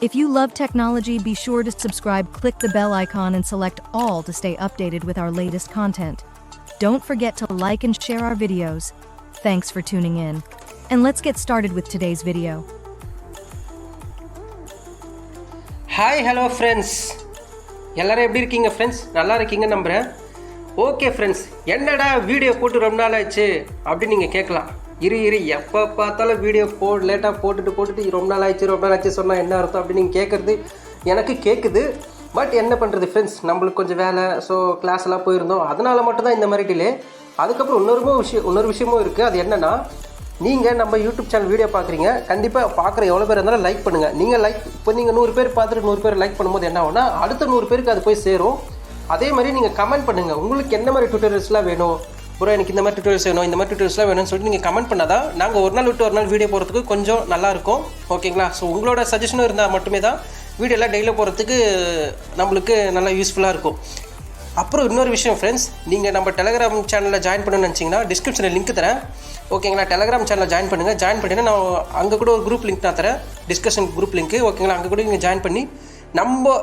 If you love technology, be sure to subscribe, click the bell icon and select all to stay updated with our latest content. Don't forget to like and share our videos. Thanks for tuning in. And let's get started with today's video. Hi, hello friends. எல்லாரும் எப்படி இருக்கீங்க friends? நல்லா இருக்கீங்க நம்புகிறேன். Okay friends, என்னடா video போட்டு ரொம்ப நாள் ஆச்சு அப்படின்னு நீங்கள் கேட்கலாம். இரு எப்போ பார்த்தாலும் வீடியோ லேட்டாக போட்டுட்டு ரொம்ப நாள் ஆச்சு சொன்னால் என்ன அர்த்தம் அப்படின்னு நீங்கள் கேட்குறது எனக்கு கேட்குது. பட் என்ன பண்ணுறது ஃப்ரெண்ட்ஸ், நம்மளுக்கு கொஞ்சம் வேலை, ஸோ கிளாஸ்லாம் போயிருந்தோம், அதனால் மட்டும்தான் இந்த மாதிரி டிலே. அதுக்கப்புறம் இன்னொரு விஷயமும் இருக்குது. அது என்னென்னா, நீங்கள் நம்ம யூடியூப் சேனல் வீடியோ பார்க்குறீங்க, கண்டிப்பாக பார்க்குற எவ்வளோ பேர் இருந்தாலும் லைக் பண்ணுங்கள். நீங்கள் இப்போ 100 பேர் பார்த்துட்டு 100 பேர் லைக் பண்ணும்போது என்ன ஆகும்னா, அடுத்த 100 பேருக்கு அது போய் சேரும். அதே மாதிரி நீங்கள் கமெண்ட் பண்ணுங்கள், உங்களுக்கு என்ன மாதிரி டியூட்டோரியல்ஸ்லாம் வேணும், ப்ரோ எனக்கு இந்த மாதிரி டியூட்டோரியல்ஸ் வேணும், இந்த மாதிரி டியூட்டோரியல்ஸ்லாம் வேணும்னு சொல்லிட்டு நீங்கள் கமெண்ட் பண்ணால் தான் நாங்கள் ஒரு நாள் விட்டு ஒரு நாள் வீடியோ போகிறதுக்கு கொஞ்சம் நல்லாயிருக்கும். ஓகேங்களா? ஸோ உங்களோட சஜஷனும் இருந்தால் மட்டுமே தான் வீடியோலாம் டெய்லியும் போகிறதுக்கு நம்மளுக்கு நல்லா யூஸ்ஃபுல்லாக இருக்கும். அப்புறம் இன்னொரு விஷயம் ஃப்ரெண்ட்ஸ், நீங்கள் நம்ம டெலகிராம் சேனலில் ஜாயின் பண்ணணும்னு நினச்சிங்கன்னா டிஸ்கிரிப்ஷனில் லிங்க் தரேன். ஓகேங்களா? டெலகிராம் சேனலில் ஜாயின் பண்ணுங்கள். ஜாயின் பண்ணிங்கன்னா நான் அங்கே கூட ஒரு குரூப் லிங்க் நான் தரேன், டிஸ்கஷன் குரூப் லிங்க்கு. ஓகேங்களா? அங்கே கூட நீங்கள் ஜாயின் பண்ணி நம்ம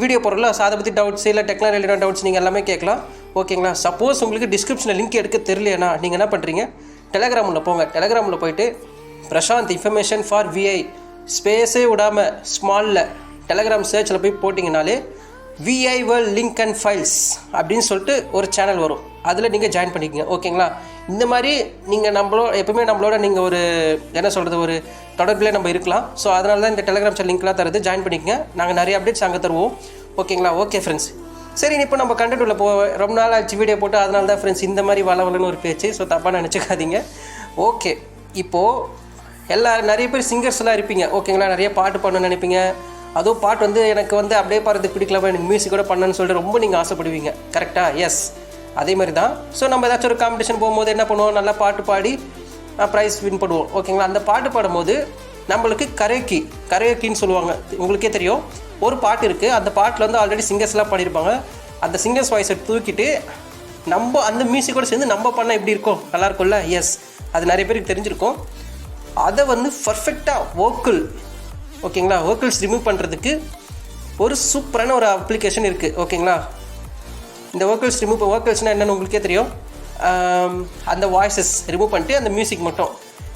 வீடியோ போடுறல, ஸோ அதை பற்றி டவுட்ஸ் இல்லை டெக்னாலஜி ரிலேட்டட் டவுட்ஸ் நீங்கள் எல்லாமே கேட்கலாம். ஓகேங்களா? சப்போஸ் உங்களுக்கு டிஸ்கிரிப்ஷனில் லிங்க் எடுக்க தெரியலைன்னா நீங்கள் என்ன பண்ணுறீங்க, டெலகிராமில் போங்க. டெலகிராமில் போய்ட்டு பிரசாந்த் இன்ஃபர்மேஷன் ஃபார் விஐ ஸ்பேஸே விடாமல் ஸ்மாலில் டெலகிராம் சர்ச்சில் போய் போட்டிங்கனாலே VI world link and files அப்படின்னு சொல்லிட்டு ஒரு சேனல் வரும். அதில் நீங்கள் ஜாயின் பண்ணிக்கோங்க. ஓகேங்களா? இந்த மாதிரி நீங்கள் எப்பவுமே நம்மளோட நீங்கள் ஒரு என்ன சொல்கிறது, ஒரு தொடர்பில் நம்ம இருக்கலாம். ஸோ அதனால தான் இந்த டெலகிராம் சேனல் லிங்க்லாம் தருது, ஜாயின் பண்ணிக்கங்க. நாங்கள் நிறைய அப்டேட்ஸ் அங்கே தருவோம். ஓகேங்களா? ஓகே ஃப்ரெண்ட்ஸ், சரி இப்போ நம்ம கண்டென்ட் உள்ள ரொம்ப நாள் ஆச்சு வீடியோ போட்டு, அதனால தான் ஃப்ரெண்ட்ஸ் இந்த மாதிரி வளவலன்னு ஒரு பேச்சு. ஸோ தப்பாக நினச்சிக்காதீங்க. ஓகே, இப்போது நிறைய பேர் சிங்கர்ஸ்லாம் இருப்பீங்க. ஓகேங்களா? நிறைய பாட்டு பண்ணணும்னு நினைப்பீங்க. அதுவும் பாட்டு எனக்கு அப்படியே பாடுறதுக்கு பிடிக்கலாமா, எனக்கு மியூசிக் கூட பண்ணணும்னு சொல்லிட்டு ரொம்ப நீங்கள் ஆசைப்படுவீங்க. கரெக்டாக? எஸ், அதே மாதிரி தான். ஸோ நம்ம ஏதாச்சும் ஒரு காம்படிஷன் போகும்போது என்ன பண்ணுவோம், நல்லா பாட்டு பாடி ப்ரைஸ் வின் பண்ணுவோம். ஓகேங்களா? அந்த பாட்டு பாடும்போது நம்மளுக்கு கரையோக்கின்னு சொல்லுவாங்க. உங்களுக்கே தெரியும், ஒரு பாட்டு இருக்குது, அந்த பாட்டில் ஆல்ரெடி சிங்கர்ஸ்லாம் பாடியிருப்பாங்க. அந்த சிங்கர்ஸ் வாய்ஸை தூக்கிட்டு நம்ம அந்த மியூசிக்கோடு சேர்ந்து நம்ம பண்ணால் எப்படி இருக்கும், நல்லாயிருக்கும்ல? எஸ், அது நிறைய பேருக்கு தெரிஞ்சிருக்கும். அதை பர்ஃபெக்டாக வோக்கல், ஓகேங்களா, வோக்கல்ஸ் ரிமூவ் பண்ணுறதுக்கு ஒரு சூப்பரான ஒரு அப்ளிகேஷன் இருக்குது. ஓகேங்களா? இந்த வோக்கல்ஸ்னால் என்னென்னு உங்களுக்கே தெரியும். அந்த வாய்ஸஸ் ரிமூவ் பண்ணிட்டு அந்த மியூசிக் மட்டும்.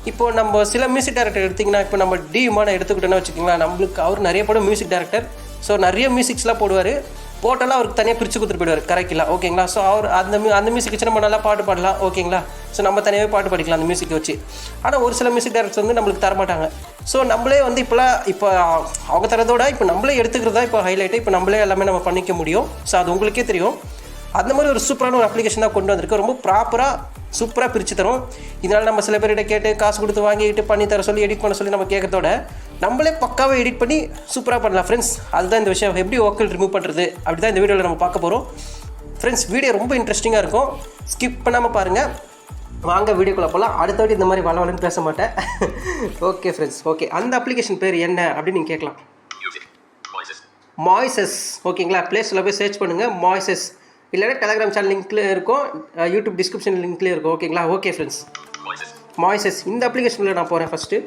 இப்போது நம்ம சில மியூசிக் டைரக்டர் எடுத்திங்கன்னா, இப்போ நம்ம டிமான எடுத்துக்கிட்டோன்னா வச்சுக்கிங்களேன், நம்மளுக்கு அவர் நிறைய படம் மியூசிக் டைரக்டர். ஸோ நிறைய மியூசிக்ஸ்லாம் போடுவார். போட்டாலும் அவருக்கு தனியாக பிரித்து கொடுத்துட்டு போயிடுவார். கரெக்டாக? ஓகேங்களா? ஸோ அவர் அந்த மியூசிக் வச்சு நம்ம நல்லா பாட்டு பாடலாம். ஓகேங்களா? ஸோ நம்ம தனியாகவே பாட்டு படிக்கலாம் அந்த மியூசிக் வச்சு. ஆனால் ஒரு சில மியூசிக் டைரக்டர்ஸ் நம்மளுக்கு தரமாட்டாங்க. ஸோ நம்மளே இப்போ அவங்க தரதோட இப்போ நம்மளே எடுத்துக்கிறதா இப்போ ஹைலைட்டு. இப்போ நம்மளே எல்லாமே நம்ம பண்ணிக்க முடியும். ஸோ அது உங்களுக்கே தெரியும். அந்த மாதிரி ஒரு சூப்பரான ஒரு அப்ளிகேஷன் தான் கொண்டு வந்திருக்கு. ரொம்ப சூப்பராக பிரித்து தரும். இதனால் நம்ம சில பேர்கிட்ட கேட்டு காசு கொடுத்து வாங்கிட்டு பண்ணி தர சொல்லி எடிட் பண்ண சொல்லி நம்ம கேட்கறதோட நம்மளே பக்காவே எடிட் பண்ணி சூப்பராக பண்ணலாம் ஃப்ரெண்ட்ஸ். அதுதான் இந்த விஷயம், எப்படி வோக்கல் ரிமூவ் பண்ணுறது அப்படி தான் இந்த வீடியோவில் நம்ம பார்க்க போகிறோம் ஃப்ரெண்ட்ஸ். வீடியோ ரொம்ப இன்ட்ரெஸ்டிங்காக இருக்கும், ஸ்கிப் பண்ணாமல் பாருங்கள். வாங்க வீடியோக்குள்ளே போகலாம். அடுத்தவாட்டி இந்த மாதிரி வளவலன்னு பேச மாட்டேன். ஓகே ஃப்ரெண்ட்ஸ், ஓகே, அந்த அப்ளிகேஷன் பேர் என்ன அப்படின்னு நீங்கள் கேட்கலாம். மாய்ஸஸ். ஓகேங்களா? ப்ளே ஸ்டோரில் போய் சர்ச் பண்ணுங்கள், மாய்ஸஸ். இல்லைன்னா டெலகிராம் சேனல் லிங்க்ல இருக்கும், யூடியூப் டிஸ்கிரிப்ஷன் லிங்க்லேயே இருக்கும். ஓகேங்களா? ஓகே ஃப்ரெண்ட்ஸ், மாய்ஸஸ் இந்த அப்ளிகேஷனில் நான் போகிறேன் ஃபஸ்ட்டு.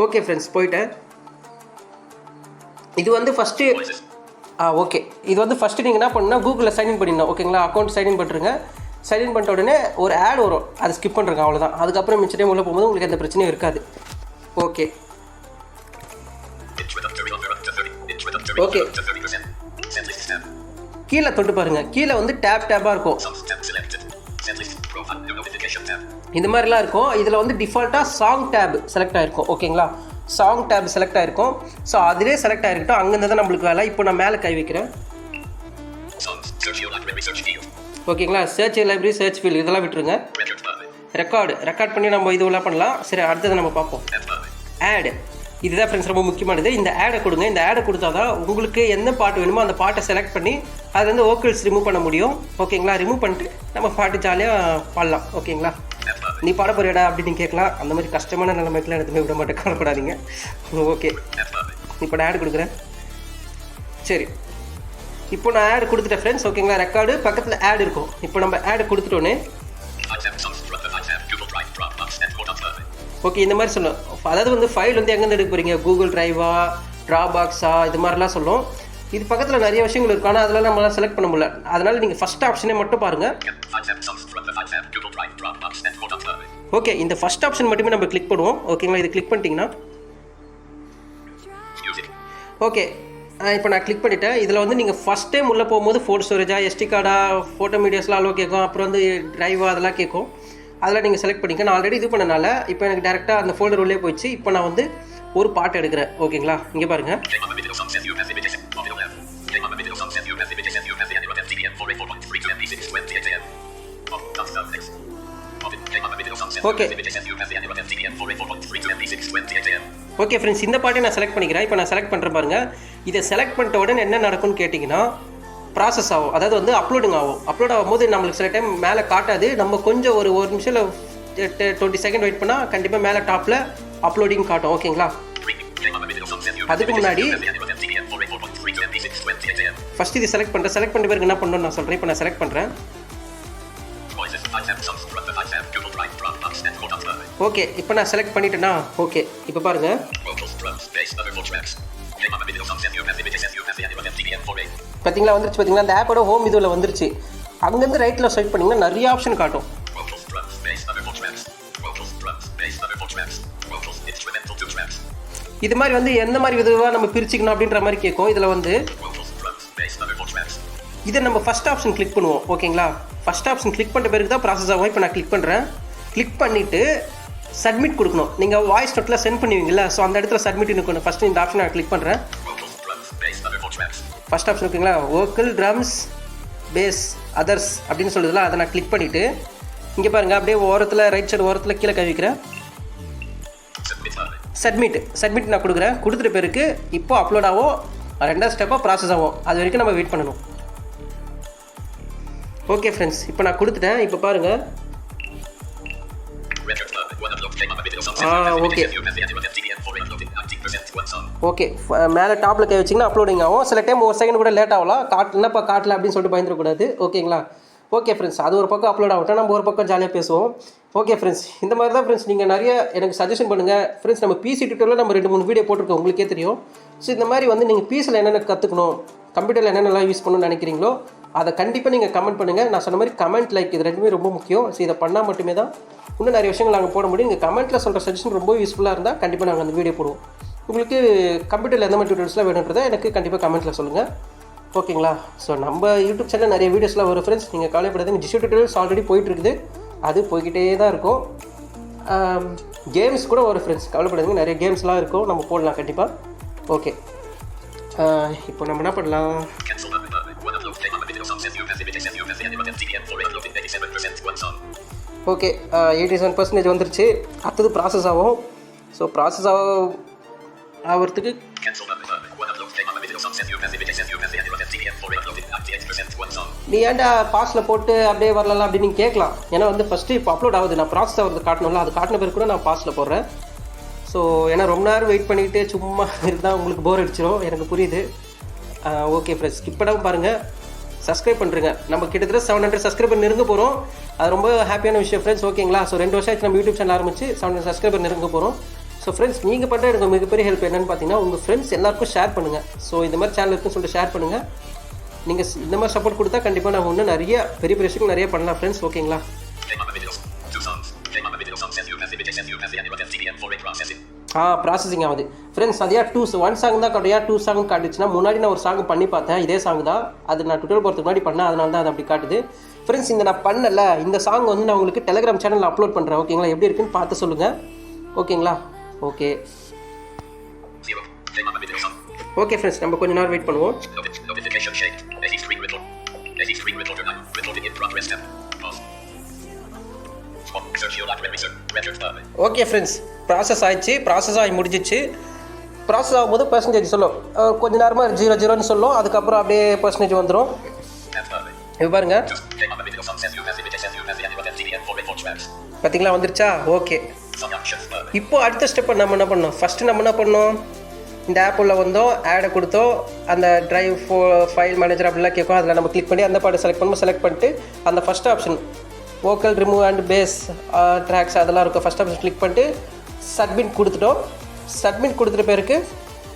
ஓகே ஃப்ரெண்ட்ஸ், போயிட்டேன். இது ஃபஸ்ட்டு ஓகே, இது ஃபஸ்ட்டு நீங்கள் என்ன பண்ணணும்னா கூகுளில் சைன்இன் பண்ணிடணும். ஓகேங்களா? அக்கௌண்ட் சைன்இன் பண்ணுறங்க. சைன்இன் பண்ணிட்ட உடனே ஒரு ஆட் வரும், அதை ஸ்கிப் பண்ணுறங்க, அவ்வளோதான். அதுக்கப்புறம் மிச்ச டைம் உள்ள போகும்போது உங்களுக்கு எந்த பிரச்சனையும் இருக்காது. ஓகே ஓகே, கீழே தொட்டு பாருங்கள். கீழே டேப்பாக இருக்கும், இந்த மாதிரிலாம் இருக்கும். இதில் டிஃபால்ட்டாக சாங் டேப் செலக்ட் ஆகிருக்கும். ஓகேங்களா? சாங் டேப் செலக்ட் ஆகிருக்கும். ஸோ அதிலே செலக்ட் ஆகிருக்கட்டும், அங்கேருந்து தான் நம்மளுக்கு வேலை. இப்போ நான் மேலே கை வைக்கிறேன். ஓகேங்களா? சர்ச் லைப்ரரி, சர்ச் ஃபீல்டு இதெல்லாம் விட்டுருங்க. ரெக்கார்ட் பண்ணி நம்ம இதுவெல்லாம் பண்ணலாம். சரி, அடுத்ததை நம்ம பார்ப்போம். ஆட், இதுதான் ஃப்ரெண்ட்ஸ் ரொம்ப முக்கியமானது. இந்த ஆடை கொடுங்க. இந்த ஆடை கொடுத்தா தான் உங்களுக்கு எந்த பாட்டு வேணுமோ அந்த பாட்டை செலக்ட் பண்ணி அது வோக்கல்ஸ் ரிமூவ் பண்ண முடியும். ஓகேங்களா? ரிமூவ் பண்ணிட்டு நம்ம பாட்டு ஜாலியாக பாடலாம். ஓகேங்களா? நீ பாட போறியடா அப்படின்னு கேட்கலாம். அந்த மாதிரி கஷ்டமான நிலைமைக்கெலாம் எதுவுமே விட மாட்டேன், கவலைப்படாதீங்க. ஓகே, இப்போ நான் ஆட் கொடுக்குறேன். சரி, இப்போ நான் ஆட் கொடுத்துட்டேன் ஃப்ரெண்ட்ஸ். ஓகேங்களா? ரெக்கார்டு பக்கத்தில் ஆட் இருக்கும். இப்போ நம்ம ஆட் கொடுத்துட்டோன்னே ஓகே இந்த மாதிரி சொல்லணும். அதாவது வந்து ஃபைல் வந்து எங்கேருந்து எடுக்க போகிறீங்க, கூகுள் ட்ரைவா, ட்ராபாக்ஸா, இது மாதிரிலாம் சொல்லும். இது பக்கத்தில் நிறைய விஷயங்கள் இருக்கும், ஆனால் அதெல்லாம் நம்மளால் செலக்ட் பண்ண முடியல. அதனால் நீங்கள் ஃபஸ்ட் ஆப்ஷனே மட்டும் பாருங்கள். ஓகே, இந்த ஃபஸ்ட் ஆப்ஷன் மட்டுமே நம்ம கிளிக் பண்ணுவோம். ஓகேங்களா, இது கிளிக் பண்ணிட்டீங்கன்னா ஓகே, இப்போ நான் கிளிக் பண்ணிட்டேன். இதில் வந்து நீங்கள் ஃபஸ்ட் டைம் உள்ளே போகும்போது ஃபோட்டோ ஸ்டோரேஜா, எஸ்டி கார்டா, ஃபோட்டோ மீடியாஸ்லாம் அலோ கேட்கும். அப்புறம் வந்து ட்ரைவா அதெல்லாம் கேட்கும். அதெல்லாம் நீங்கள் செலக்ட் பண்ணிக்க. நான் ஆல்ரெடி இது பண்ணனால இப்போ எனக்கு டேரெக்டாக அந்த ஃபோல்டர் உள்ளே போயிடுச்சு. இப்போ நான் வந்து ஒரு பாட்டு எடுக்கிறேன். ஓகேங்களா, இங்கே பாருங்கள். ஓகே ஓகே ஃப்ரெண்ட்ஸ், இந்த பாட்டை நான் செலக்ட் பண்ணிக்கிறேன். இப்போ நான் செலக்ட் பண்ணுறேன் பாருங்கள். இதை செலக்ட் பண்ணிட்ட உடனே என்ன நடக்கும்னு கேட்டிங்கன்னா ப்ராசஸ் ஆகும். அதாவது வந்து அப்லோடிங் ஆகும். அப்லோட் ஆகும்போது நம்மளுக்கு சில டைம் மேலே காட்டாது. நம்ம கொஞ்சம் ஒரு நிமிஷம் 20 செகண்ட் வெயிட் பண்ணால் கண்டிப்பாக மேலே டாப்பில் அப்லோடிங் காட்டும். ஓகேங்களா, அதுக்கு முன்னாடி ஃபஸ்ட் இது செலக்ட் பண்ணுறேன். செலக்ட் பண்ண பிறகு என்ன பண்ணணும்னு நான் சொல்கிறேன். இப்போ நான் செலக்ட் பண்ணுறேன். ஓகே, இப்போ நான் செலக்ட் பண்ணிட்டேன்னா ஓகே, இப்போ பாருங்கள். பார்த்தீங்களா, வந்துருச்சு. பார்த்தீங்களா, அந்த ஆப்போட ஹோம் இதில் வந்துருச்சு. அங்கேருந்து ரைட்டில் செலக்ட் பண்ணிங்கன்னா நிறைய ஆப்ஷன் காட்டும். இது மாதிரி வந்து எந்த மாதிரி விதமாக நம்ம பிரிச்சுக்கணும் அப்படின்ற மாதிரி கேட்கும். இதில் வந்து இதை நம்ம ஃபஸ்ட் ஆப்ஷன் கிளிக் பண்ணுவோம். ஓகேங்களா, ஃபஸ்ட் ஆப்ஷன் கிளிக் பண்ணுற பிறகு தான் ப்ராசஸ் ஆகும். இப்போ நான் கிளிக் பண்ணுறேன். கிளிக் பண்ணிவிட்டு சப்மிட் கொடுக்கணும். நீங்கள் வாய்ஸ் நோட்டில் சென்ட் பண்ணுவீங்களா, ஸோ அந்த இடத்துல சப்மிட் இருக்கணும். ஃபஸ்ட்டு இந்த ஆப்ஷன் நான் கிளிக் பண்ணுறேன். ஃபஸ்ட் ஆப்ஷன் ஓகேங்களா, வோக்கல், ட்ரம்ஸ், பேஸ், அதர்ஸ் அப்படின்னு சொல்லுதுல, அதை நான் கிளிக் பண்ணிவிட்டு இங்கே பாருங்கள், அப்படியே ஓரத்தில் ரைட் சைடு ஓரத்தில் கீழே கவிக்கிறேன். சப்மிட் நான் கொடுக்குறேன். கொடுத்துட்ட பிறகு இப்போ அப்லோட் ஆகும். ரெண்டாவது ஸ்டெப்பாக ப்ராசஸ் ஆகும். அது வரைக்கும் நம்ம வெயிட் பண்ணணும். ஓகே ஃப்ரெண்ட்ஸ், இப்போ நான் கொடுத்துட்டேன். இப்போ பாருங்கள். ஓகே ஓகே, மேலே டாப்பில் கை வச்சிங்கன்னா அப்லோடிங் ஆகும். சில டைம் ஒரு செகண்ட் கூட லேட் ஆகலாம். என்னப்பா காட்டல அப்படின்னு சொல்லிட்டு பயந்துடக்கூடாது. ஓகேங்களா, ஓகே ஃப்ரெண்ட்ஸ், அது ஒரு பக்கம் அப்லோட் ஆகட்டும், நம்ம ஒரு பக்கம் ஜாலியாக பேசுவோம். ஓகே ஃப்ரெண்ட்ஸ், இந்த மாதிரி தான் ஃப்ரெண்ட்ஸ் நீங்கள் நிறைய எனக்கு சஜஷன் பண்ணுங்கள் ஃப்ரெண்ட்ஸ். நம்ம பிசி டியூட்டரில் நம்ம 2-3 வீடியோ போட்டிருக்கோம், உங்களுக்கே தெரியும். ஸோ இந்த மாதிரி வந்து நீங்கள் பிசியில் என்னென்ன கற்றுக்கணும், கம்ப்யூட்டரில் என்னென்னலாம் யூஸ் பண்ணணும்னு நினைக்கிறீங்களோ அதை கண்டிப்பாக நீங்கள் கமெண்ட் பண்ணுங்கள். நான் சொன்ன மாதிரி கமெண்ட், லைக் இது ரெண்டுமே ரொம்ப முக்கியம். ஸோ இதை பண்ணால் மட்டுமே தான் இன்னும் நிறைய விஷயங்கள் நாங்கள் போட முடியும். நீங்கள் கமெண்ட்டில் சொல்கிற சஜஷன் ரொம்ப யூஸ்ஃபுல்லாக இருந்தால் கண்டிப்பாக நாங்கள் அந்த வீடியோ போடுவோம். உங்களுக்கு கம்ப்யூட்டரில் எந்த மாதிரி டியூட்டர்ஸ்லாம் வேணுன்றதை எனக்கு கண்டிப்பாக கமெண்ட்டில் சொல்லுங்கள். ஓகேங்களா, ஸோ நம்ம யூடியூப் சேனலில் நிறைய வீடியோஸ்லாம் வரும் ஃப்ரெண்ட்ஸ். நீங்கள் கவலைப்படாதீங்க. டிஜிட்டல் டியூட்டர்ஸ் ஆல்ரெடி போயிட்டுருக்குது, அது போய்கிட்டே தான் இருக்கும். கேம்ஸ் கூட வரும் ஃப்ரெண்ட்ஸ், கவலைப்படாதீங்க. நிறைய கேம்ஸ்லாம் இருக்கும், நம்ம போடலாம் கண்டிப்பாக. ஓகே, இப்போ நம்ம என்ன பண்ணலாம். ஓகே, 87% வந்துருச்சு. அடுத்தது ப்ராசஸ் ஆகும். ஸோ ப்ராசஸ் ஆகிறதுக்கு நீ ஏன்டா பாஸில் போட்டு அப்படியே வரலாம் அப்படின்னு நீங்கள் கேட்கலாம். ஏன்னா வந்து ஃபஸ்ட்டு இப்போ அப்லோட் ஆகுது, நான் ப்ராசஸ் ஆகிறது காட்டணும்ல, அது காட்டின பிறகு கூட நான் பாஸில் போடுறேன். ஸோ ஏன்னா ரொம்ப நேரம் வெயிட் பண்ணிவிட்டு சும்மா இருந்தால் உங்களுக்கு போர் அடிச்சிடும், எனக்கு புரியுது. ஓகே ஃப்ரெண்ட்ஸ், ஸ்கிப் பண்ணாமல் பாருங்கள், சப்ஸ்கிரைப் பண்ணுறேங்க. நம்ம கிட்டத்தட்ட 700 சப்ஸ்கிரைபர் நெருங்க போகிறோம். அது ரொம்ப ஹாப்பியான விஷயம் ஃப்ரெண்ட்ஸ். ஓகேங்களா, ஸோ 2 வருஷம் ஆச்சு நம்ம யூடியூப் சேனல் ஆரம்பிச்சு 700 சப்ஸ்கிரைபர் நெருங்க போகிறோம். ஸோ ஃப்ரெண்ட்ஸ், நீங்கள் பண்ணுற எனக்கு மிகப்பெரிய ஹெல்ப் என்னென்னு பார்த்தீங்கன்னா, உங்கள் ஃப்ரெண்ட்ஸ் எல்லாருக்கும் ஷேர் பண்ணுங்கள். ஸோ இந்த மாதிரி சேனல் இருக்குன்னு சொல்லிட்டு ஷேர் பண்ணுங்கள். நீங்கள் இந்த மாதிரி சப்போர்ட் கொடுத்தா கண்டிப்பாக நாங்கள் இன்னும் நிறைய பெரிய பெரிய விஷயங்கள் நிறைய பண்ணலாம் ஃப்ரெண்ட்ஸ். ஓகேங்களா, ப்ராசஸிங் ஆகுது ஃப்ரெண்ட்ஸ். அதையா 1 சாங் தான் காட்டும். 2 சாங் காட்டுச்சுன்னா முன்னாடி நான் ஒரு சாங் பண்ணி பார்த்தேன், இதே சாங் தான். அது நான் ட்விட்டர் போகிறதுக்கு முன்னாடி பண்ணேன், அதனால தான் அது அப்படி காட்டுது ஃப்ரெண்ட்ஸ். இந்த நான் பண்ணல, இந்த சாங் வந்து நான் உங்களுக்கு டெலிகிராம் சேனலில் அப்லோட் பண்ணுறேன். ஓகேங்களா, எப்படி இருக்குன்னு பார்த்து சொல்லுங்கள். ஓகேங்களா, ஓகே ஓகே ஃப்ரெண்ட்ஸ், நம்ம கொஞ்ச நேரம் வெயிட் பண்ணுவோம். ஓகே ஃப்ரெண்ட்ஸ், ப்ராசஸ் ஆயிடுச்சு. ப்ராசஸ் ஆகி முடிஞ்சிச்சு. ப்ராசஸ் ஆகும்போது பர்சன்டேஜ் சொல்லும், கொஞ்ச நேரமாக 0 சொல்லும். அதுக்கப்புறம் அப்படியே பர்சன்டேஜ் வந்துடும். இது பாருங்க, பார்த்தீங்களா வந்துருச்சா. ஓகே, இப்போ அடுத்த ஸ்டெப் நம்ம என்ன பண்ணோம். ஃபஸ்ட்டு நம்ம என்ன பண்ணோம், இந்த ஆப் உள்ள வந்தோம், ஆடை கொடுத்தோம், அந்த ட்ரைவ் ஃபைல் மேனேஜர் அப்படிலாம் கேட்கும். அதில் நம்ம கிளிக் பண்ணி அந்த பாட்டை செலக்ட் பண்ணிட்டு அந்த first option vocal, remove and bass, tracks அதெல்லாம் இருக்கும். ஃபஸ்ட் ஆப்ஷன் கிளிக் பண்ணிட்டு சப்மிட் கொடுத்துட்டோம். சப்மிட் கொடுத்துட்ட பிறகு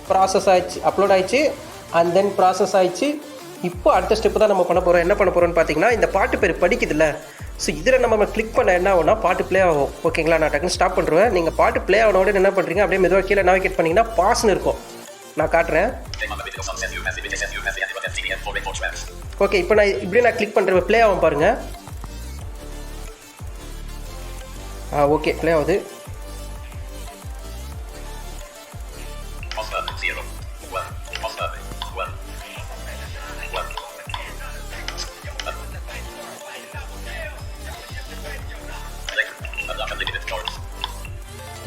ப்ராசஸ் ஆயிடுச்சு, அப்லோட் ஆயிடுச்சு, அண்ட் தென் ப்ராசஸ் ஆயிடுச்சு. இப்போ அடுத்த ஸ்டெப்பு தான் நம்ம பண்ண போகிறோம். என்ன பண்ண போகிறோம்னு பார்த்தீங்கன்னா, இந்த பாட்டு பேர் படிக்குதுல்ல, ஸோ இதில் நம்ம கிளிக் பண்ண என்ன ஆகும்னா பாட்டு ப்ளே ஆகும். ஓகேங்களா, நான் டக்குன்னு ஸ்டாப் பண்ணுறேன். நீங்கள் பாட்டு ப்ளே ஆனோட என்ன பண்ணுறீங்க, அப்படியே மெதுவாக கீழே நேவிகேட் பண்ணிங்கன்னா பாஸ்ன்னு இருக்கும். நான் காட்டுறேன். ஓகே, இப்போ நான் இப்படியே நான் கிளிக் பண்ணுறேன், ப்ளே ஆகும் பாருங்கள். ஓகே, ப்ளே ஆகுது.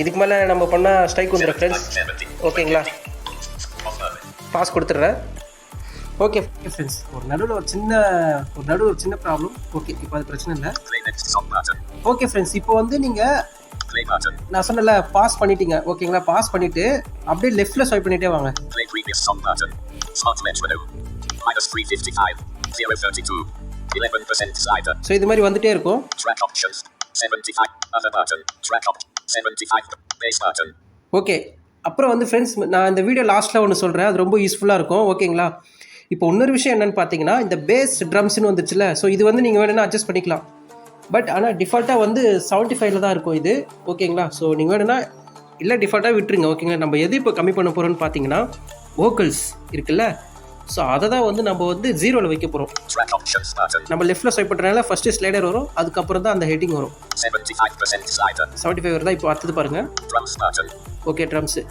இதுக்கு மேலே நம்ம பண்ணால் ஸ்ட்ரைக் வந்துடும் ஃப்ரெண்ட்ஸ். ஓகேங்களா, பாஸ் கொடுத்துட்றேன். ஓகே ஃப்ரெண்ட்ஸ், ஒரு நடுவில் ஒரு சின்ன ப்ராப்ளம். ஓகே, இப்போ அது பிரச்சனை இல்லை. ஓகே ஃப்ரெண்ட்ஸ், இப்போ வந்து நீங்கள் நான் சொன்னல பாஸ் பண்ணிட்டீங்க. ஓகேங்களா, பாஸ் பண்ணிவிட்டு அப்படியே லெஃப்ட்டில் ஸ்வைப் பண்ணிகிட்டே வாங்க. ஸோ இது மாதிரி வந்துகிட்டே இருக்கும். 75 other button, track up 75 base button. Okay, அப்புறம் வந்து ஃப்ரெண்ட்ஸ், நான் இந்த வீடியோ லாஸ்ட்டில் ஒன்று சொல்கிறேன், அது ரொம்ப யூஸ்ஃபுல்லாக இருக்கும். ஓகேங்களா, இப்போ இன்னொரு விஷயம் என்னென்னு பார்த்தீங்கன்னா, இந்த பேஸ் ட்ரம்ஸ்னு வந்துச்சுல, ஸோ இது வந்து நீங்கள் வேணும்னா அட்ஜஸ்ட் பண்ணிக்கலாம். பட் ஆனால் டிஃபால்ட்டாக வந்து 75 தான் இருக்கும் இது. ஓகேங்களா, ஸோ நீங்கள் வேணும்னா இல்லை டிஃபால்ட்டாக விட்டுருங்க. ஓகேங்களா, நம்ம எது இப்போ கம்மி பண்ண போகிறோம்னு பார்த்தீங்கன்னா, வோக்கல்ஸ் இருக்குல்ல, ஸோ அதை தான் வந்து நம்ம வந்து 0ல் வைக்க போகிறோம். நம்ம லெஃப்ட்டில் ஸ்வைப் பண்ணுறதுனால ஃபஸ்ட்டு ஸ்லைடர் வரும், அதுக்கப்புறம் தான் அந்த ஹெட்டிங் வரும். 75 வருதா. இப்போ அடுத்தது பாருங்கள். ஓகே, ட்ரம்ஸு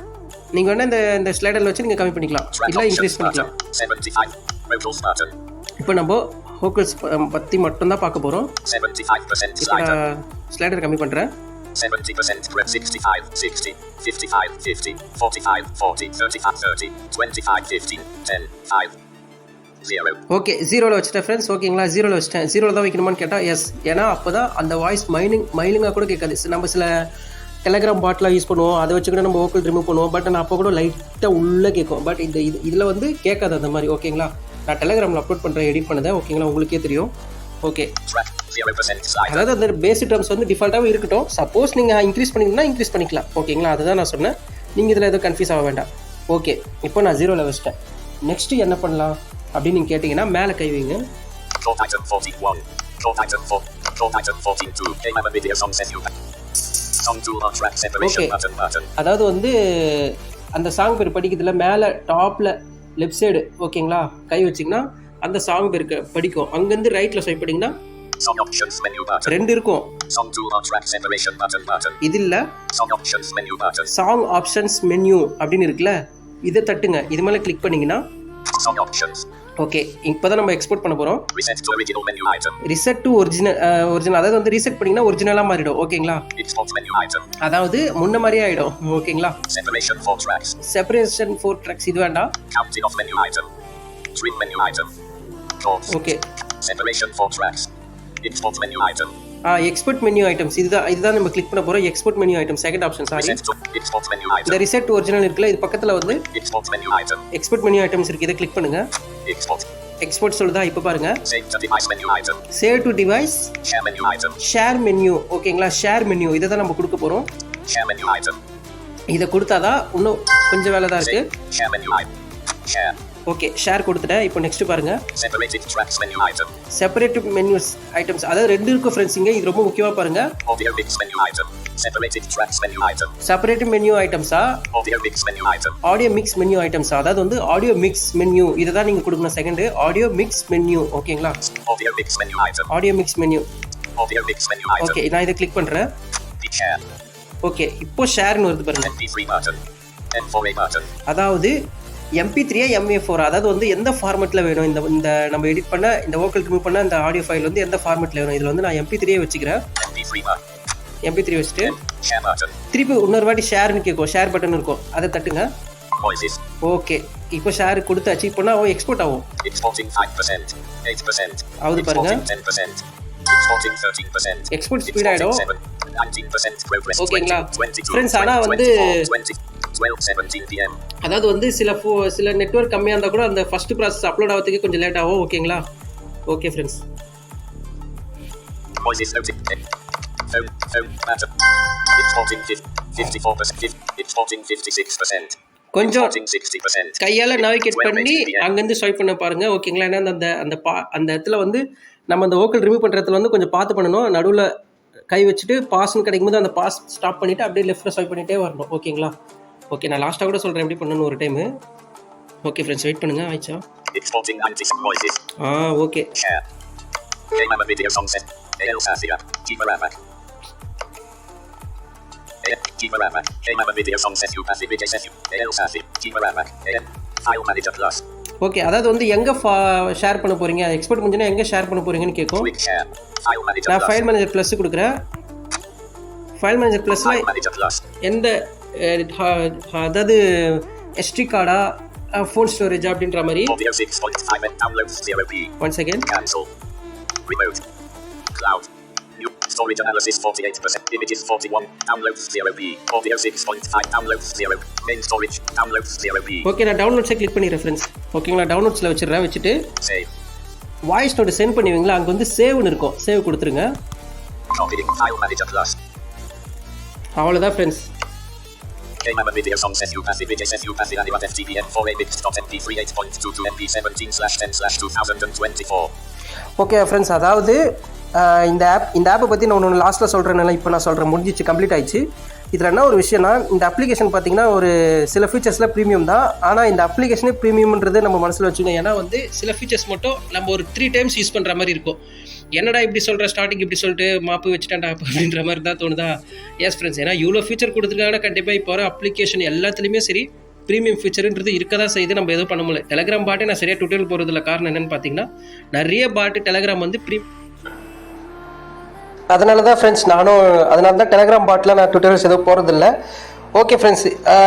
நீங்கள் வேணால் இந்த ஸ்லைடரில் வச்சு நீங்கள் கம்மி பண்ணிக்கலாம், இல்லை இன்க்ரீஸ் பண்ணிக்கலாம். இப்போ நம்ம வோக்கல்ஸ் பற்றி மட்டும்தான் பார்க்க போகிறோம். ஸ்லைடர் கம்மி பண்ணுறேன். 70%, 65, 60, 55, 50, 45, 40, 35, 30, 25, 15, 10, 5, 0. ஓகே, 0ல் வச்சுட்டேன் ஃப்ரெண்ட்ஸ். ஓகேங்களா, 0ல் வச்சுட்டேன். 0ல் தான் வைக்கணுமான்னு கேட்டால் எஸ், ஏன்னா அப்போ தான் அந்த வாய்ஸ் மைலிங்காக கூட கேட்காது. நம்ம சில டெலகிராம் பாட்லாம் யூஸ் பண்ணுவோம், அதை வச்சு கூட நம்ம வோக்கல் ரிமூவ் பண்ணுவோம். பட் நான் அப்போ கூட லைட்டாக உள்ளே கேட்கும். பட் இதில் வந்து கேட்காது அந்த மாதிரி. ஓகேங்களா, நான் டெலகிராமில் அப்லோட் பண்ணுறேன், எடிட் பண்ணதேன். ஓகேங்களா, உங்களுக்கே தெரியும். ஓகே, அதாவது அந்த பேசிக் டர்ம்ஸ் வந்து டிஃபால்ட்டாகவே இருக்கட்டும். சப்போஸ் நீங்கள் இன்க்ரீஸ் பண்ணிங்கன்னா இன்க்ரீஸ் பண்ணிக்கலாம். ஓகேங்களா, அதுதான் நான் சொன்னேன். நீங்கள் இதில் எதுவும் கன்ஃபியூஸ் ஆக வேண்டாம். ஓகே, இப்போ நான் 0ல் வச்சிட்டேன். நெக்ஸ்ட்டு என்ன பண்ணலாம் அப்படின்னு நீங்கள் கேட்டிங்கன்னா, மேலே கை வைங்க. ஓகே, அதாவது வந்து அந்த சாங் பேர் படிக்கிறதுல மேலே டாப்பில் லெஃப்ட் சைடு ஓகேங்களா கை வச்சிங்கன்னா அந்த சாங் பேர் படிக்கும். அங்கேருந்து ரைட்டில் ஸ்வைப் பண்ணிங்கன்னா ரெண்டு இருக்கும். இது இல்லை, சாங் ஆப்ஷன்ஸ் மெனு அப்படின்னு இருக்குல்ல, இதை தட்டுங்க. இது மேலே கிளிக் பண்ணிங்கன்னா ஓகே, இப்போ தான் நம்ம எக்ஸ்போர்ட் பண்ண போகிறோம். ரிசெட் டு ஒரிஜினல் அதாவது வந்து ரீசெட் பண்ணிங்கன்னா ஒரிஜினலாக மாறிடும். ஓகேங்களா, அதாவது முன்ன மாதிரியே ஆகிடும். ஓகேங்களா, செப்பரேஷன் ஃபார் ட்ராக்ஸ் இது வேண்டாம். Okay, separation for tracks, export menu item. Export menu items இதுதான் நம்ம கிளிக் பண்ண போகிறோம். Export menu item second option. Sorry, இந்த ரிசெட் ஒரிஜினல் இருக்குல்ல, இது பக்கத்தில் வந்து எக்ஸ்போர்ட் மெனு ஐட்டம்ஸ் இருக்குது. இதை கிளிக் பண்ணுங்க. எக்ஸ்போர்ட் சொல்லுதா? இப்போ பாருங்க, save to device, share menu. ஓகேங்களா, ஷேர் மெனு இதை தான் நம்ம கொடுக்க போகிறோம். இதை கொடுத்தாதான் இன்னும் கொஞ்சம் வேலை தான் இருக்குது. ஓகே, ஷேர் கொடுத்துட்டேன். இப்போ நெக்ஸ்ட் பாருங்க, செப்பரேட் மெனுஸ் ஐட்டம்ஸ். அதாவது ரெண்டு இருக்கும் ஃப்ரெண்ட்ஸ் இங்கே, இது ரொம்ப முக்கியமாக பாருங்க. செப்பரேட் மெனு ஐட்டம்ஸா, ஆடியோ மிக்ஸ் மெனு ஐட்டம்ஸா, அதாவது வந்து ஆடியோ மிக்ஸ் மெனு இதை தான் நீங்கள் கொடுக்கணும். Second audio mix menu. ஓகேங்களா, ஆடியோ மிக்ஸ் மெனு. ஓகே, நான் இதை கிளிக் பண்ணுறேன். ஓகே, இப்போ ஷேர்னு வருது பாருங்க. அதாவது MP3 MA4, அதாவது வந்து எந்த ஃபார்மெட்டில் வேணும் இந்த நம்ம எடிட் பண்ண இந்த வோக்கல் ரிமூவ் பண்ண இந்த ஆடியோ ஃபைல் வந்து எந்த ஃபார்மெட்டில் வேணும். இதில் வந்து நான் MP3 வச்சுக்கிறேன். MP3 வச்சுட்டு திருப்பி இன்னொரு வாட்டி ஷேர்னு கேட்கும். ஷேர் பட்டன் இருக்கும், அதை தட்டுங்க. ஓகே, இப்போ ஷேர் கொடுத்தாச்சு. இப்போ நான் எக்ஸ்போர்ட் ஆகும். ஆகுது பாருங்க, எக்ஸ்போர்ட் ஸ்பீட் ஆகிடும். ஓகேங்களா ஃப்ரெண்ட்ஸ், ஆனால் வந்து அதாவது வந்து சில நெட்வொர்க் கம்மியாக இருந்தால் கூட அந்த ஃபர்ஸ்ட் ப்ராசஸ் அப்லோட் ஆகிறதுக்கு கொஞ்சம் லேட் ஆகும். ஓகேங்களா, ஓகே ஃப்ரெண்ட்ஸ். 54%. Exporting 56%. கொஞ்சம் Exporting 60%. கையால் நேவிகேட் பண்ணி அங்கேருந்து ஸ்வைப் பண்ண பாருங்கள் ஓகேங்களா. ஏன்னா அந்த இடத்துல வந்து நம்ம அந்த வோக்கல் ரிமூவ் பண்ணுற இடத்துல வந்து கொஞ்சம் பார்த்து பண்ணணும். நடுவில் கை வச்சுட்டு பாஸ்ன்னு கிடைக்கும்போது அந்த பாஸ் ஸ்டாப் பண்ணிவிட்டு அப்படியே லெஃப்ட்டில் ஸ்வைப் பண்ணிகிட்டே வரணும் ஓகேங்களா. ஓகே, நான் லாஸ்ட்டாக கூட சொல்கிறேன் எப்படி பண்ணணும் ஒரு டைமு. ஓகே ஃப்ரெண்ட்ஸ், வெயிட் பண்ணுங்கள். ஆயிடுச்சா? Exporting 90 Moises. Okay. Share. Game video song set. El Safia. Timarama. Timarama. Game video song set. You pass the video set. El Safia. Timarama. File Manager Plus. Okay, அதாவது வந்து எங்கே share பண்ண போகிறீங்க, export முடிஞ்சுன்னா எங்கே share பண்ண போகிறீங்கன்னு கேட்கும். நான் ஃபைல் மேனேஜர் ப்ளஸ் கொடுக்குறேன். ஃபைல் மேனேஜர் ப்ளஸில் எந்த அதாவது எஸ்டி கார்டா ஃபோன் ஸ்டோரேஜ் அப்படின்ற மாதிரி. Once again Storage analysis 48%, images 41, downloads 0B, audio 6.5, downloads 0, main storage, downloads 0B. Okay, நான் டவுன்லோட்ஸை கிளிக் பண்ணிடுறேன் ஃப்ரெண்ட்ஸ். ஓகேங்களா, டவுன்லோட்ஸில் வச்சுடுறேன். வச்சுட்டு வாய்ஸ் நோட்டு சென்ட் பண்ணுவீங்களா, அங்கே வந்து சேவ்னு இருக்கும், சேவ் கொடுத்துருங்க. அவ்வளோதான் friends. Video song set you pass the video set you pass the animat ftbn 4abit.mp3 8.22 mp 17/10/2024. Okay friends, அதாவது இந்த ஆப்பை பற்றி நான் ஒன்று லாஸ்ட்டில் சொல்கிறேன்னால இப்போ நான் சொல்கிறேன், முடிஞ்சிச்சு, கம்ப்ளீட் ஆயிடுச்சு. இதில் என்ன ஒரு விஷயம்னா, இந்த அப்ளிகேஷன் பார்த்திங்கன்னா ஒரு சில ஃபீச்சர்ஸில் ப்ரீமியம் தான். ஆனால் இந்த அப்ளிகேஷனே ப்ரீமியம்ன்றது நம்ம மனசில் வச்சுக்கணும். ஏன்னா வந்து சில ஃபீச்சர்ஸ் மட்டும் நம்ம ஒரு 3 டைம்ஸ் யூஸ் பண்ணுற மாதிரி இருக்கும். என்னடா இப்படி சொல்கிற, ஸ்டார்டிங் இப்படி சொல்லிட்டு மாப்பு வச்சுட்டாண்டா அப்படின்ற மாதிரி தான் தோணுதா? எஸ் ஃப்ரெண்ட்ஸ், ஏன்னா இவ்வளோ ஃபீச்சர் கொடுத்துருக்காங்கன்னா கண்டிப்பாக இப்போ வர அப்ளிகேஷன் எல்லாத்துலேயுமே சரி ப்ரீமியம் ஃபீச்சருன்றது இருக்க தான் செய்யுது. நம்ம எதுவும் பண்ண முடியல. டெலகிராம் பாட்டே நான் சரியாக டுட்டோரியல் போகிறதில்ல. காரணம் என்னென்னு பார்த்தீங்கன்னா, நிறைய பாட்டு டெலகிராம் வந்து அதனால தான் ஃப்ரெண்ட்ஸ் அதனால தான் டெலகிராம் பாட்டில் நான் டுட்டோரியல்ஸ் எதுவும் போகிறதில்ல. ஓகே ஃப்ரெண்ட்ஸ்,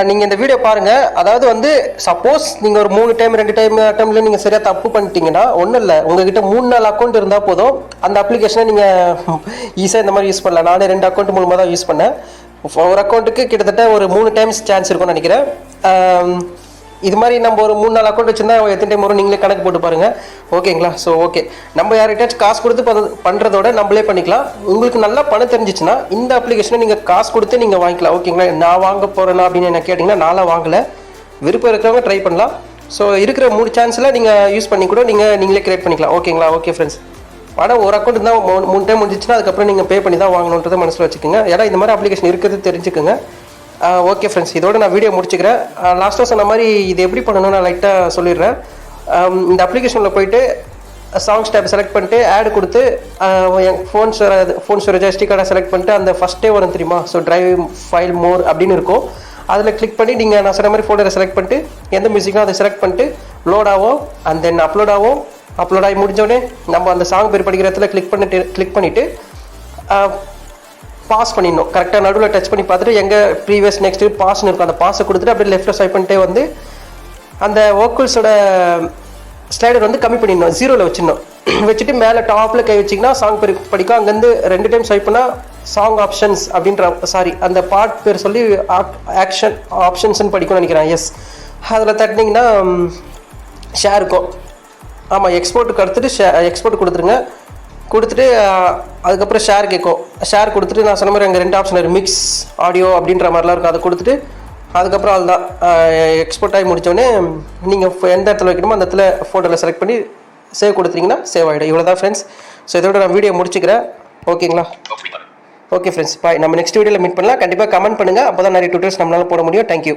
நீங்கள் இந்த வீடியோ பாருங்கள். அதாவது வந்து சப்போஸ் நீங்கள் ஒரு 3 டைம் 2 டைமில் நீங்கள் சரியாக தப்பு பண்ணிட்டீங்கன்னா ஒன்றும் இல்லை, உங்ககிட்ட 3-4 அக்கௌண்ட் இருந்தால் போதும். அந்த அப்ளிகேஷனை நீங்கள் ஈஸியாக இந்த மாதிரி யூஸ் பண்ணலாம். நானே 2 அக்கௌண்ட் மூலமாக தான் யூஸ் பண்ணேன். ஒரு அக்கௌண்ட்டுக்கு கிட்டத்தட்ட ஒரு 3 டைம்ஸ் சான்ஸ் இருக்கும்னு நினைக்கிறேன். இது மாதிரி நம்ம ஒரு 3-4 அக்கௌண்ட் வச்சுருந்தா எத்தனை டைம் வரும் நீங்களே கணக்கு போட்டு பாருங்கள். ஓகேங்களா? ஸோ ஓகே, நம்ம யார்கிட்டயாச்சும் காசு கொடுத்து பண்ணுறதோட நம்மளே பண்ணிக்கலாம். உங்களுக்கு நல்லா பணம் தெரிஞ்சிச்சுன்னா இந்த அப்ளிகேஷனை நீங்கள் காசு கொடுத்து நீங்கள் வாங்கிக்கலாம். ஓகேங்களா? நான் வாங்க போகிறேன்னா அப்படின்னு என்ன கேட்டிங்கன்னா, நான்லாம் வாங்கலை. விருப்பம் இருக்கிறவங்க ட்ரை பண்ணலாம். ஸோ இருக்கிற 3 சான்ஸில் நீங்கள் யூஸ் பண்ணி கூட நீங்களே கிரியேட் பண்ணிக்கலாம். ஓகேங்களா? ஓகே ஃப்ரெண்ட்ஸ், ஆனால் ஒரு அக்கௌண்ட் தான் 3 டைம் முடிஞ்சிச்சுன்னா அதுக்கப்புறம் நீங்கள் பே பண்ணி தான் வாங்கணுன்றதை மனசில் வச்சுக்கோங்க. ஏன்னா இந்த மாதிரி அப்ளிகேஷன் இருக்கிறது தெரிஞ்சுக்கோங்க. ஓகே ஃப்ரெண்ட்ஸ், இதோட நான் வீடியோ முடிச்சுக்கிறேன். லாஸ்ட்டாக சொன்ன மாதிரி இது எப்படி பண்ணணும்னு நான் லைட்டாக சொல்லிடுறேன். இந்த அப்ளிகேஷனில் போய்ட்டு சாங்ஸ் டேப் செலக்ட் பண்ணிட்டு ஆட் கொடுத்து ஃபோன் ஸ்டோரேஜ் எஸ்டி கார்டை செலக்ட் பண்ணிட்டு அந்த ஃபஸ்ட்டே வரும் தெரியுமா? ஸோ டிரைவ் ஃபைல் மோர் அப்படின்னு இருக்கும். அதில் கிளிக் பண்ணி நீங்கள் நான் சொன்ன மாதிரி ஃபோல்டரை செலக்ட் பண்ணிட்டு எந்த மியூசிக்கோ அதை செலக்ட் பண்ணிட்டு லோட் ஆகும். அண்ட் தென் அப்லோட் ஆகி முடிஞ்சோடனே நம்ம அந்த சாங் பேர் படிக்கிற இடத்துல கிளிக் பண்ணிவிட்டு பாஸ் பண்ணிடணும். கரெக்டாக நடுவில் டச் பண்ணி பார்த்துட்டு எங்கே ப்ரீவியஸ் நெக்ஸ்ட்டு பாஸ்ன்னு இருக்கும், அந்த பாஸை கொடுத்துட்டு அப்படியே லெஃப்ட்டில் ஸ்வைப் பண்ணிட்டே வந்து அந்த வோக்கல்ஸோட ஸ்லைடர் வந்து கம்மி பண்ணிடணும், 0ல் வச்சுட்டு மேலே டாப்பில் கை வச்சிங்கன்னா சாங் பேர் படிக்கும். அங்கேருந்து 2 டைம் ஸ்வைப் பண்ணால் சாங் ஆப்ஷன்ஸ் அந்த பாட் பேர் சொல்லி ஆப்ஷன்ஸ்ன்னு படிக்கும்னு நினைக்கிறேன். எஸ், அதில் தட்டினீங்கன்னா ஷேர் இருக்கும். ஆமாம், எக்ஸ்போர்ட்டுக்கு அடுத்துட்டு எக்ஸ்போர்ட் கொடுத்துட்டு அதுக்கப்புறம் ஷேர் கேட்கும். ஷேர் கொடுத்துட்டு நான் சொன்ன மாதிரி அங்கே 2 ஆப்ஷன் இருக்குது, மிக்ஸ் ஆடியோ அப்படின்ற மாதிரிலாம் இருக்கும். அதை கொடுத்துட்டு அதுக்கப்புறம் அதுதான் எக்ஸ்போர்ட் ஆகி முடித்தோடனே நீங்கள் எந்த இடத்துல வைக்கணுமோ அந்த இடத்துல ஃபோட்டோவில் செலக்ட் பண்ணி சேவ் கொடுத்தீங்கன்னா சேவ் ஆகிடும். இவ்வளோ தான் ஃப்ரெண்ட்ஸ். ஸோ இதோட நான் வீடியோ முடிச்சுக்கிறேன். ஓகேங்களா? ஓகே ஃப்ரெண்ட்ஸ், பாய். நம்ம நெக்ஸ்ட் வீடியோவில் மீட் பண்ணலாம். கண்டிப்பாக கமெண்ட் பண்ணுங்கள், அப்போ தான் நிறைய டுட்டோரியல்ஸ் நம்மளால் போட முடியும். தேங்க்யூ.